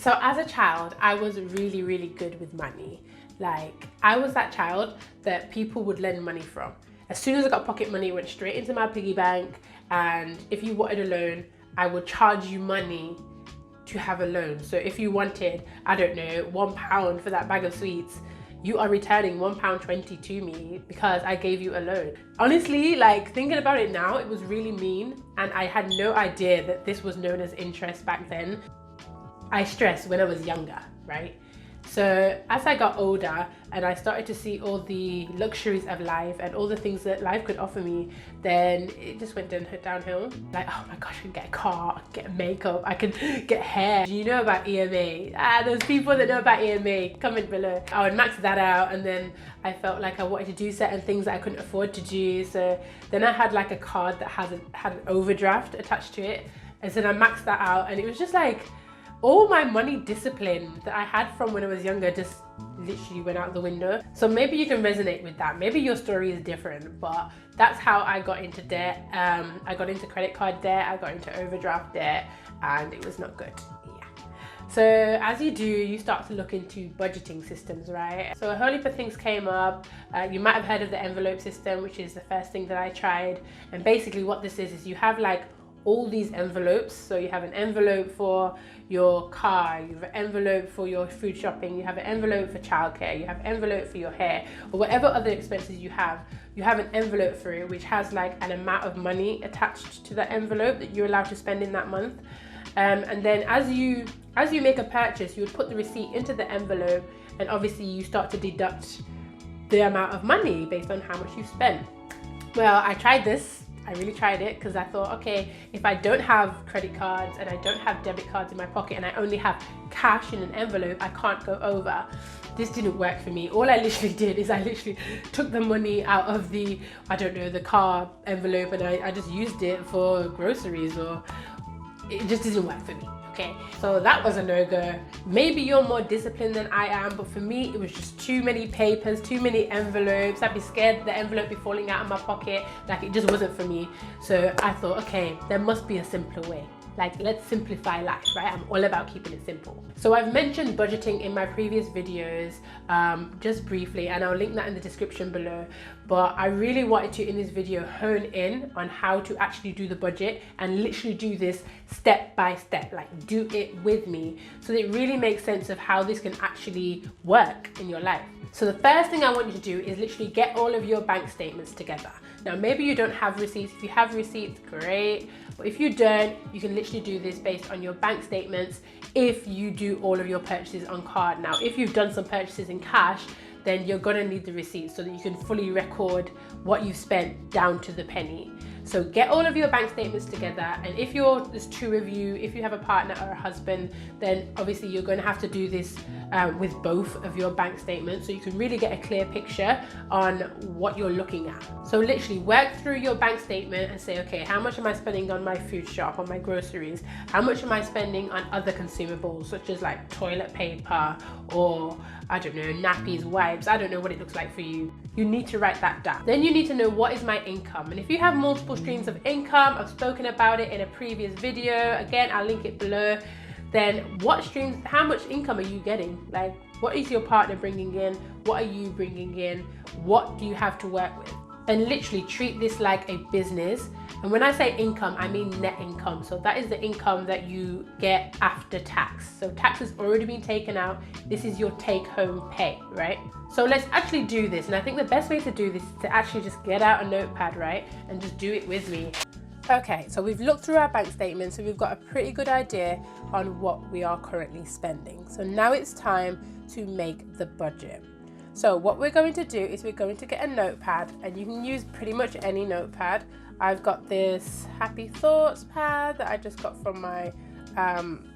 So as a child, I was really, really good with money. Like, I was that child that people would lend money from. As soon as I got pocket money, it went straight into my piggy bank. And if you wanted a loan, I would charge you money to have a loan. So if you wanted, I don't know, £1 for that bag of sweets, you are returning £1.20 to me because I gave you a loan. Honestly, like, thinking about it now, it was really mean, and I had no idea that this was known as interest back then. I stressed when I was younger, right? So as I got older and I started to see all the luxuries of life and all the things that life could offer me, then it just went downhill. Like, oh my gosh, I can get a car, I can get makeup, I can get hair. Do you know about EMA? Those people that know about EMA, comment below. I would max that out, and then I felt like I wanted to do certain things that I couldn't afford to do. So then I had like a card that had an overdraft attached to it. And so I maxed that out, and it was just like, all my money discipline that I had from when I was younger just literally went out the window. So maybe you can resonate with that. Maybe your story is different, but that's how I got into debt. I got into credit card debt, I got into overdraft debt, and it was not good. Yeah. So as you do, you start to look into budgeting systems, right? So a whole heap of things came up. You might have heard of the envelope system, which is the first thing that I tried. And basically what this is you have like all these envelopes. So you have an envelope for your car, you have an envelope for your food shopping, you have an envelope for childcare, you have an envelope for your hair, or whatever other expenses you have an envelope for it, which has like an amount of money attached to that envelope that you're allowed to spend in that month. And then as you make a purchase, you would put the receipt into the envelope, and obviously you start to deduct the amount of money based on how much you spent. Well, I tried this. I really tried it because I thought, okay, if I don't have credit cards and I don't have debit cards in my pocket and I only have cash in an envelope, I can't go over. This didn't work for me. All I literally did is I literally took the money out of the, I don't know, the car envelope, and I just used it for groceries, or it just didn't work for me. Okay, so that was a no-go. Maybe you're more disciplined than I am, but for me, it was just too many papers, too many envelopes. I'd be scared the envelope be falling out of my pocket. Like, it just wasn't for me. So I thought, okay, there must be a simpler way. Like, let's simplify life, right? I'm all about keeping it simple. So I've mentioned budgeting in my previous videos, just briefly, and I'll link that in the description below. But I really wanted to, in this video, hone in on how to actually do the budget and literally do this step by step, like do it with me, so that it really makes sense of how this can actually work in your life. So the first thing I want you to do is literally get all of your bank statements together. Now, maybe you don't have receipts. If you have receipts, great. But if you don't, you can literally do this based on your bank statements if you do all of your purchases on card. Now, if you've done some purchases in cash, then you're gonna need the receipts so that you can fully record what you've spent down to the penny. So get all of your bank statements together, and if there's two of you, if you have a partner or a husband, then obviously you're going to have to do this with both of your bank statements, so you can really get a clear picture on what you're looking at. So literally work through your bank statement and say, okay, how much am I spending on my food shop, on my groceries? How much am I spending on other consumables, such as like toilet paper, or I don't know, nappies, wipes? I don't know what it looks like for you. You need to write that down. Then you need to know, what is my income? And if you have multiple streams of income, I've spoken about it in a previous video, again, I'll link it below. Then what streams, how much income are you getting? Like, what is your partner bringing in? What are you bringing in? What do you have to work with? And literally treat this like a business. And when I say income, I mean net income. So that is the income that you get after tax. So tax has already been taken out. This is your take home pay, right? So let's actually do this. And I think the best way to do this is to actually just get out a notepad, right? And just do it with me. Okay, so we've looked through our bank statements, so we've got a pretty good idea on what we are currently spending. So now it's time to make the budget. So what we're going to do is we're going to get a notepad, and you can use pretty much any notepad. I've got this Happy Thoughts pad that I just got from my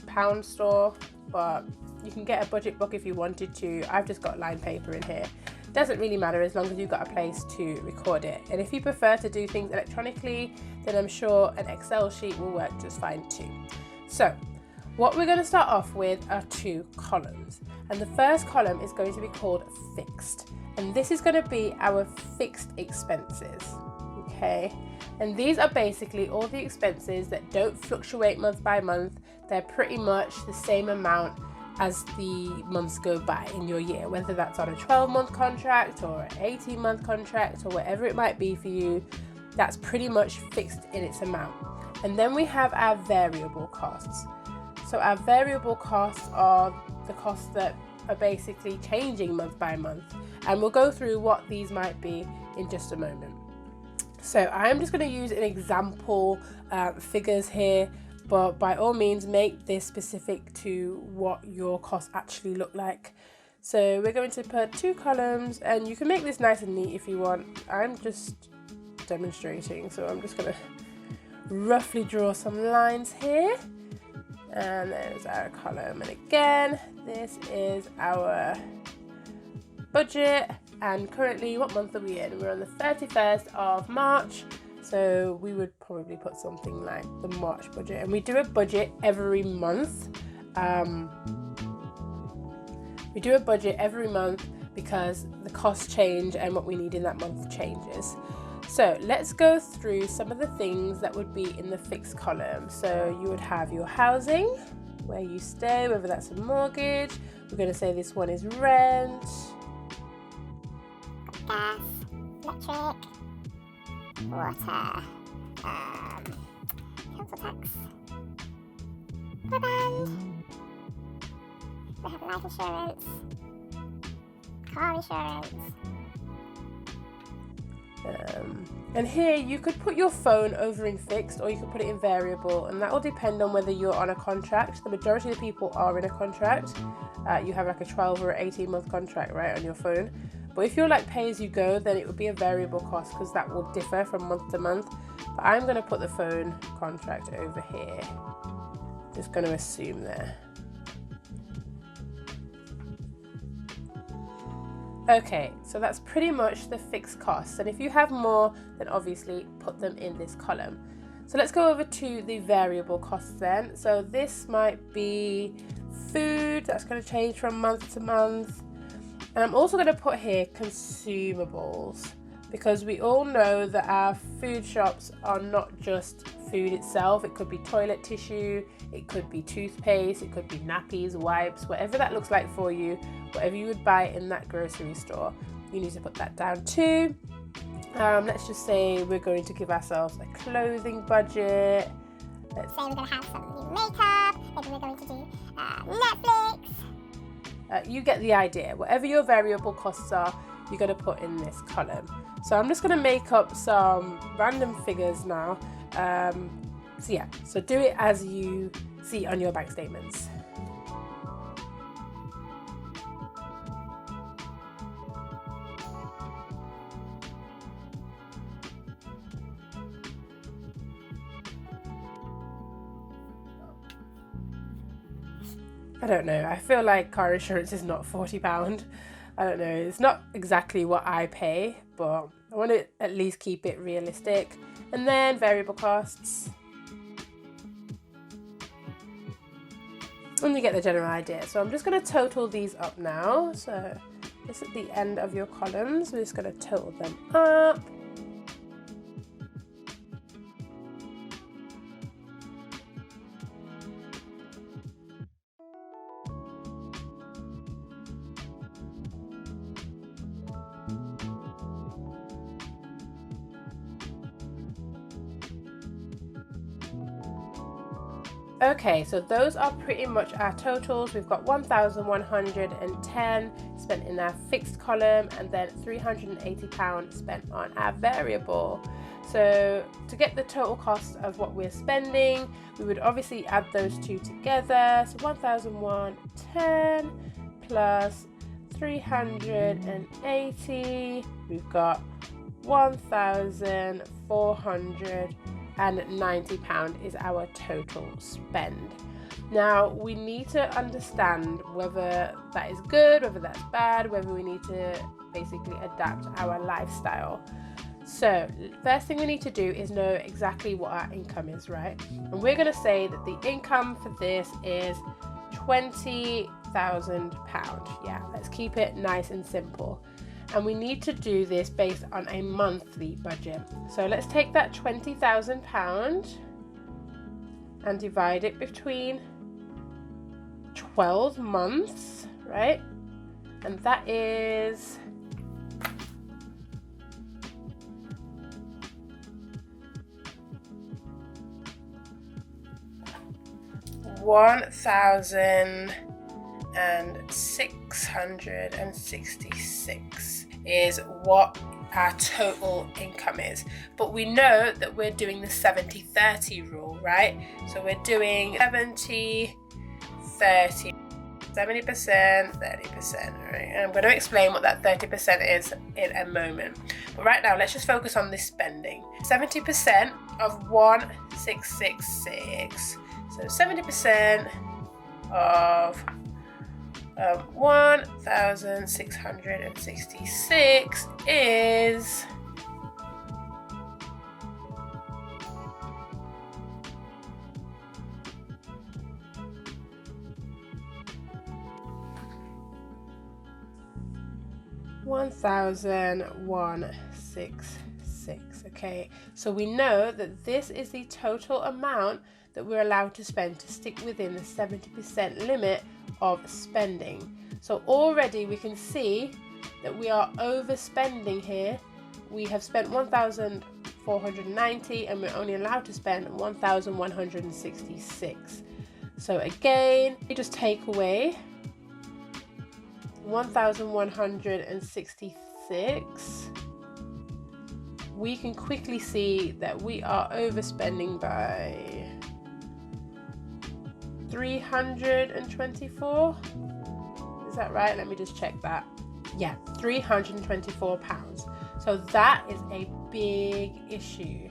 pound store, but you can get a budget book if you wanted to. I've just got lined paper in here. Doesn't really matter as long as you've got a place to record it. And if you prefer to do things electronically, then I'm sure an Excel sheet will work just fine too. So what we're going to start off with are two columns. And the first column is going to be called fixed. And this is going to be our fixed expenses. Okay. And these are basically all the expenses that don't fluctuate month by month. They're pretty much the same amount as the months go by in your year, whether that's on a 12-month contract or an 18-month contract or whatever it might be for you. That's pretty much fixed in its amount. And then we have our variable costs. So our variable costs are the costs that are basically changing month by month, and we'll go through what these might be in just a moment. So I'm just going to use an example figures here, but by all means make this specific to what your costs actually look like. So we're going to put 2 columns, and you can make this nice and neat if you want. I'm just demonstrating, so I'm just going to roughly draw some lines here. And there's our column, and again this is our budget. And currently, what month are we in? We're on the 31st of March, so we would probably put something like the March budget. And we do a budget every month. We do a budget every month because the costs change and what we need in that month changes. So let's go through some of the things that would be in the fixed column. So you would have your housing, where you stay, whether that's a mortgage. We're going to say this one is rent. Gas, electric, water, council tax, broadband. We have life insurance, car insurance. And here you could put your phone over in fixed, or you could put it in variable, and that will depend on whether you're on a contract. The majority of the people are in a contract. You have like a 12 or 18-month contract, right, on your phone. But if you're like pay as you go, then it would be a variable cost because that will differ from month to month. But I'm going to put the phone contract over here. Just going to assume there. Okay, so that's pretty much the fixed costs, and if you have more, then obviously put them in this column. So let's go over to the variable costs then. So this might be food, that's going to change from month to month. And I'm also going to put here consumables, because we all know that our food shops are not just food itself. It could be toilet tissue, it could be toothpaste, it could be nappies, wipes, whatever that looks like for you, whatever you would buy in that grocery store, you need to put that down too. Let's just say we're going to give ourselves a clothing budget. Let's say we're going to have some new makeup, maybe we're going to do Netflix. You get the idea. Whatever your variable costs are, you're going to put in this column. So I'm just going to make up some random figures now. So do it as you see on your bank statements. I don't know, I feel like car insurance is not £40. I don't know, it's not exactly what I pay, but I want to at least keep it realistic. And then variable costs. And you get the general idea. So I'm just going to total these up now. So this is the end of your columns. We're just going to total them up. Okay, so those are pretty much our totals. We've got 1,110 spent in our fixed column, and then £380 spent on our variable. So to get the total cost of what we're spending, we would obviously add those two together. So 1,110 plus 380, we've got £1,490 is our total spend. Now we need to understand whether that is good, whether that's bad, whether we need to basically adapt our lifestyle. So first thing we need to do is know exactly what our income is, right? And we're going to say that the income for this is £20,000. Yeah, let's keep it nice and simple. And we need to do this based on a monthly budget. So let's take that £20,000 and divide it between 12 months, right? And that is $1,666 is what our total income is. But we know that we're doing the 70-30 rule, right? So we're doing 70-30, 70%, 30%, right? And I'm going to explain what that 30% is in a moment. But right now, let's just focus on this spending. 70% of 1,666. So 70% of 1,666 is $1,166. Okay, so we know that this is the total amount that we're allowed to spend to stick within the 70% limit of spending. So already we can see that we are overspending here. We have spent 1,490 and we're only allowed to spend 1,166. So again, we just take away 1,166. We can quickly see that we are overspending by 324. Is that right? Let me just check that. Yeah, £324. So that is a big issue.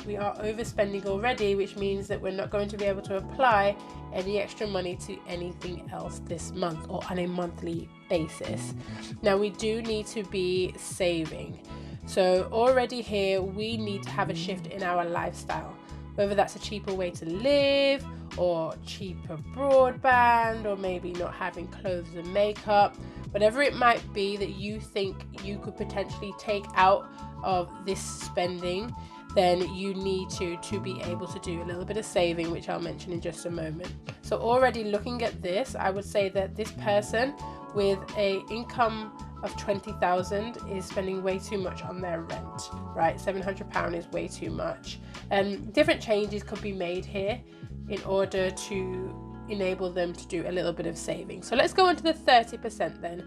We are overspending already, which means that we're not going to be able to apply any extra money to anything else this month or on a monthly basis. Now we do need to be saving. So already here we need to have a shift in our lifestyle, whether that's a cheaper way to live or cheaper broadband or maybe not having clothes and makeup, whatever it might be that you think you could potentially take out of this spending, then you need to be able to do a little bit of saving, which I'll mention in just a moment. So already looking at this, I would say that this person with a income of 20,000 is spending way too much on their rent, right? £700 is way too much. And different changes could be made here in order to enable them to do a little bit of saving. So let's go into the 30% then,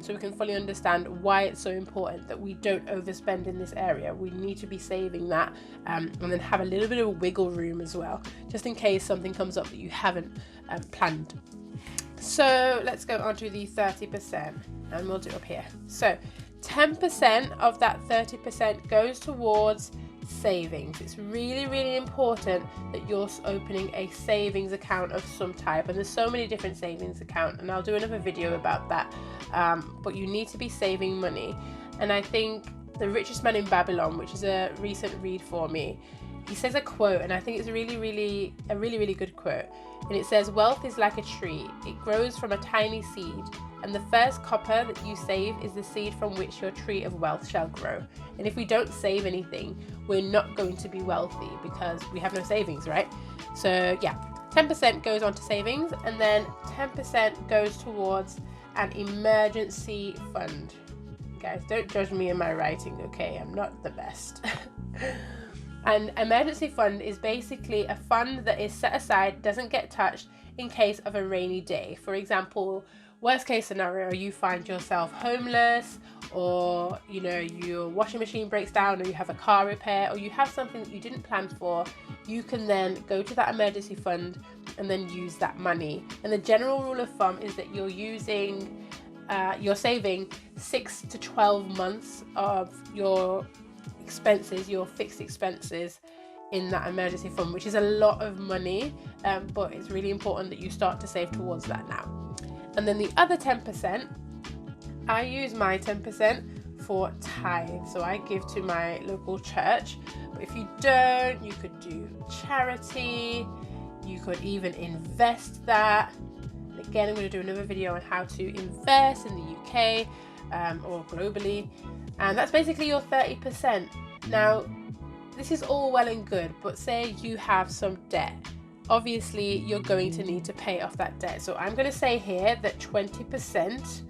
so we can fully understand why it's so important that we don't overspend in this area. We need to be saving that, and then have a little bit of wiggle room as well, just in case something comes up that you haven't planned. So let's go on to the 30%, and we'll do it up here. So 10% of that 30% goes towards savings. It's really, really important that you're opening a savings account of some type, and there's so many different savings accounts, and I'll do another video about that, but you need to be saving money. And I think The Richest Man in Babylon, which is a recent read for me, he says a quote, and I think it's a really, really good quote, and it says, "Wealth is like a tree. It grows from a tiny seed, and the first copper that you save is the seed from which your tree of wealth shall grow." And if we don't save anything, we're not going to be wealthy because we have no savings, right? So yeah, 10% goes on to savings, and then 10% goes towards an emergency fund. Guys, don't judge me in my writing, okay? I'm not the best. An emergency fund is basically a fund that is set aside, doesn't get touched in case of a rainy day. For example, worst case scenario, you find yourself homeless, or your washing machine breaks down, or you have a car repair, or you have something that you didn't plan for. You can then go to that emergency fund and then use that money. And the general rule of thumb is that you're saving 6 to 12 months of your expenses, your fixed expenses, in that emergency fund, which is a lot of money, but it's really important that you start to save towards that now. And then the other 10%, I use my 10% for tithe. So I give to my local church, but if you don't, you could do charity, you could even invest that. Again, I'm going to do another video on how to invest in the UK or globally, and that's basically your 30%. Now, this is all well and good, but say you have some debt. obviously you're going to need to pay off that debt. So I'm going to say here that 20%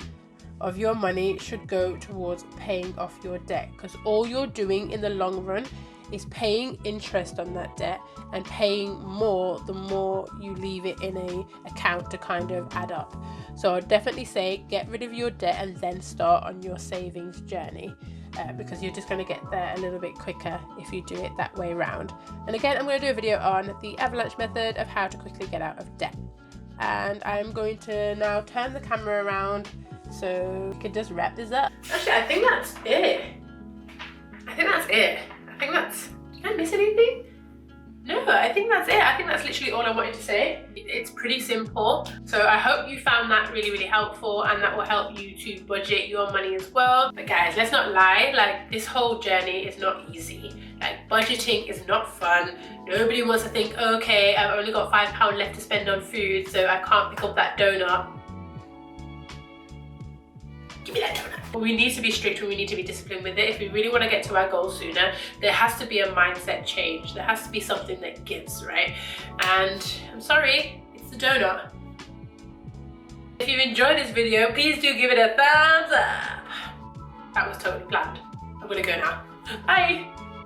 of your money should go towards paying off your debt, because all you're doing in the long run is paying interest on that debt and paying more the more you leave it in a account to kind of add up. So I'd definitely say get rid of your debt and then start on your savings journey, because you're just going to get there a little bit quicker if you do it that way around. And again, I'm going to do a video on the avalanche method of how to quickly get out of debt. And I'm going to now turn the camera around so we can just wrap this up. Actually, I think that's it. Did I miss anything? No, I think that's it. I think that's literally all I wanted to say. It's pretty simple. So I hope you found that really, really helpful, and that will help you to budget your money as well. But guys, let's not lie, like this whole journey is not easy. Like budgeting is not fun. Nobody wants to think, okay, I've only got £5 left to spend on food, so I can't pick up that donut. Give me that donut. We need to be strict and we need to be disciplined with it. If we really want to get to our goals sooner, there has to be a mindset change. There has to be something that gives, right? And I'm sorry, it's the donut. If you enjoyed this video, please do give it a thumbs up. That was totally planned. I'm gonna go now. Bye.